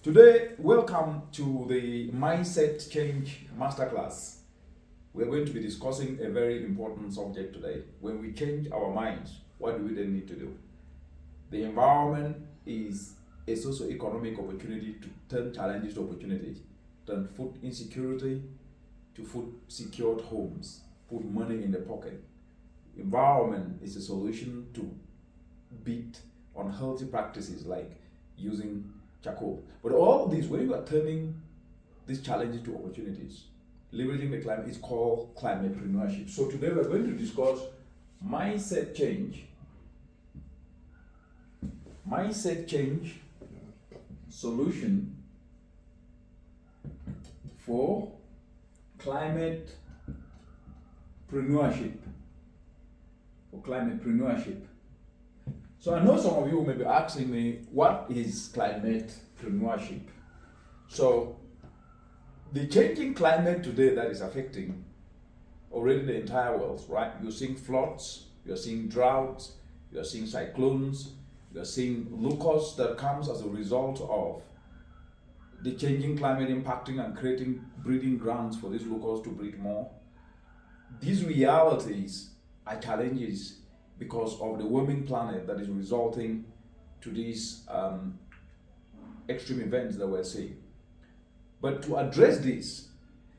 Today, welcome to the Mindsetchange Masterclass. We're going to be discussing a very important subject today. When we change our minds, what do we then need to do? The environment is a socio-economic opportunity to turn challenges to opportunities, turn food insecurity to food secured homes, put money in the pocket. Environment is a solution to beat unhealthy practices like using charcoal. But all these, when you are turning these challenges to opportunities, leveraging the climate, is called ClimatePreneurship. So today we're going to discuss mindset change solution for climatepreneurship. So I know some of you may be asking me, what is climatepreneurship? So the changing climate today that is affecting already the entire world, right? You're seeing floods, you're seeing droughts, you're seeing cyclones, you're seeing locusts that comes as a result of the changing climate impacting and creating breeding grounds for these locusts to breed more. These realities are challenges because of the warming planet that is resulting to these extreme events that we're seeing. But to address this,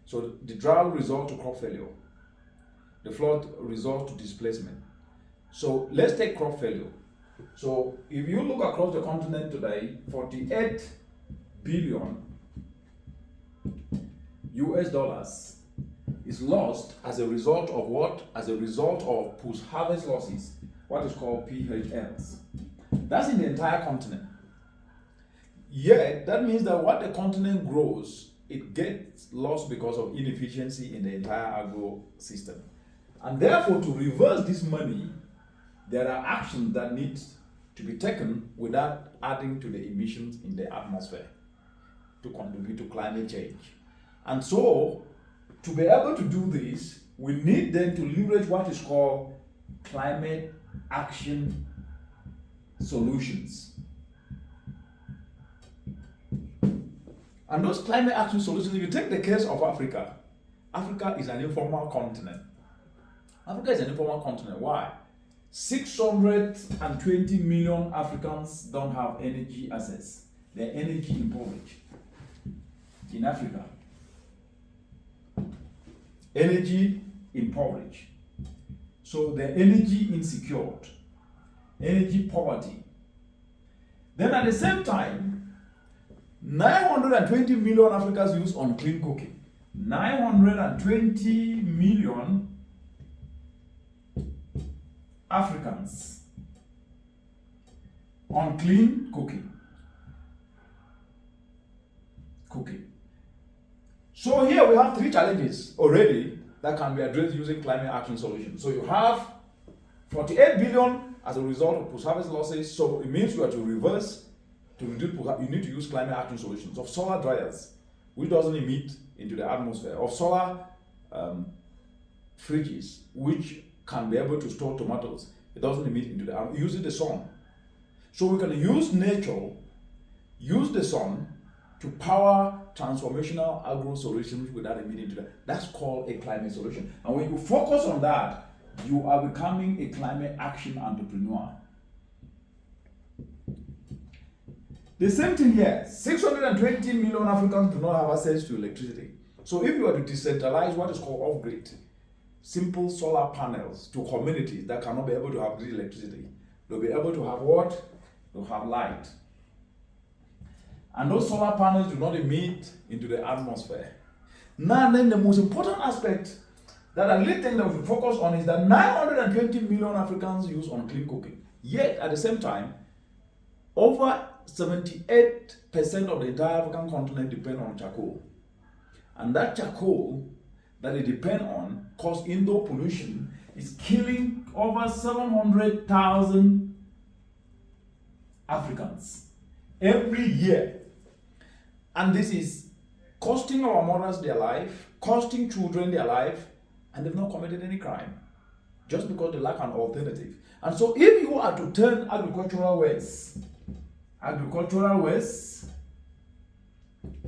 so the drought results to crop failure, the flood results to displacement. So let's take crop failure. So if you look across the continent today, 48 billion US dollars is lost as a result of what? As a result of post-harvest losses, what is called PHLs. That's in the entire continent. Yet, that means that what the continent grows, it gets lost because of inefficiency in the entire agro system. And therefore, to reverse this money, there are actions that need to be taken without adding to the emissions in the atmosphere to contribute to climate change. And so, to be able to do this, we need then to leverage what is called climate action solutions. And those climate action solutions, if you take the case of Africa, Africa is an informal continent. Africa is an informal continent. Why? 620 million Africans don't have energy access. They're energy impoverished in Africa. Energy impoverished. So they're energy insecure, energy poverty. Then at the same time, 920 million Africans use unclean cooking. 920 million Africans unclean cooking. So here we have three challenges already that can be addressed using climate action solutions. So you have 48 billion as a result of post-harvest losses. So it means you have to reverse, to reduce, you need to use climate action solutions of solar dryers, which doesn't emit into the atmosphere, of solar fridges, which can be able to store tomatoes. It doesn't emit into the atmosphere, using the sun. So we can use nature, use the sun to power transformational agro solutions without emitting to that. That's called a climate solution. And when you focus on that, you are becoming a climate action entrepreneur. The same thing here. 620 million Africans do not have access to electricity. So if you are to decentralize what is called off-grid, simple solar panels to communities that cannot be able to have grid electricity, they'll be able to have what? They'll have light. And those solar panels do not emit into the atmosphere. Now then, the most important aspect that I really think that we focus on is that 920 million Africans use unclean cooking. Yet, at the same time, over 78% of the entire African continent depend on charcoal. And that charcoal that they depend on causes indoor pollution, is killing over 700,000 Africans every year. And this is costing our mothers their life, costing children their life, and they've not committed any crime just because they lack an alternative. And so if you are to turn agricultural waste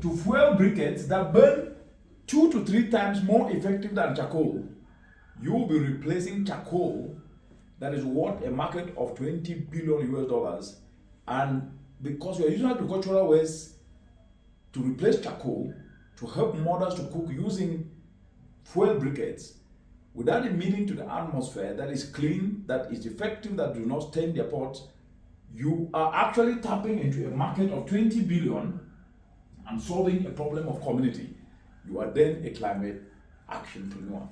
to fuel briquettes that burn 2 to 3 times more effective than charcoal, you will be replacing charcoal that is worth a market of 20 billion US dollars. And because you are using agricultural waste to replace charcoal, to help mothers to cook using fuel briquettes without emitting to the atmosphere, that is clean, that is effective, that do not stain their pots, you are actually tapping into a market of 20 billion and solving a problem of community. You are then a climate actionpreneur.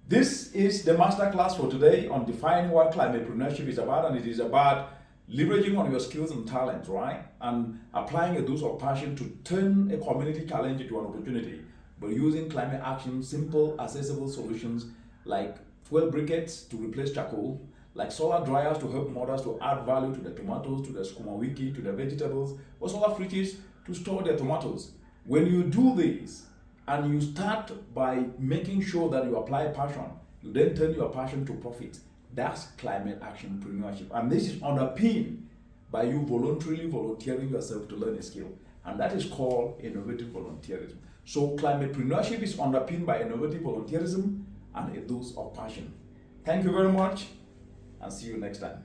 This is the masterclass for today on defining what ClimatePreneurship is about, and it is about leveraging on your skills and talents, right? And applying a dose of passion to turn a community challenge into an opportunity, but using climate action, simple, accessible solutions like fuel briquettes to replace charcoal, like solar dryers to help mothers to add value to the tomatoes, to the skumawiki, to the vegetables, or solar fridges to store their tomatoes. When you do this, and you start by making sure that you apply passion, you then turn your passion to profit. That's climate actionpreneurship. And this is underpinned by you volunteering yourself to learn a skill. And that is called innovative volunteerism. So climatepreneurship is underpinned by innovative volunteerism and a dose of passion. Thank you very much, and see you next time.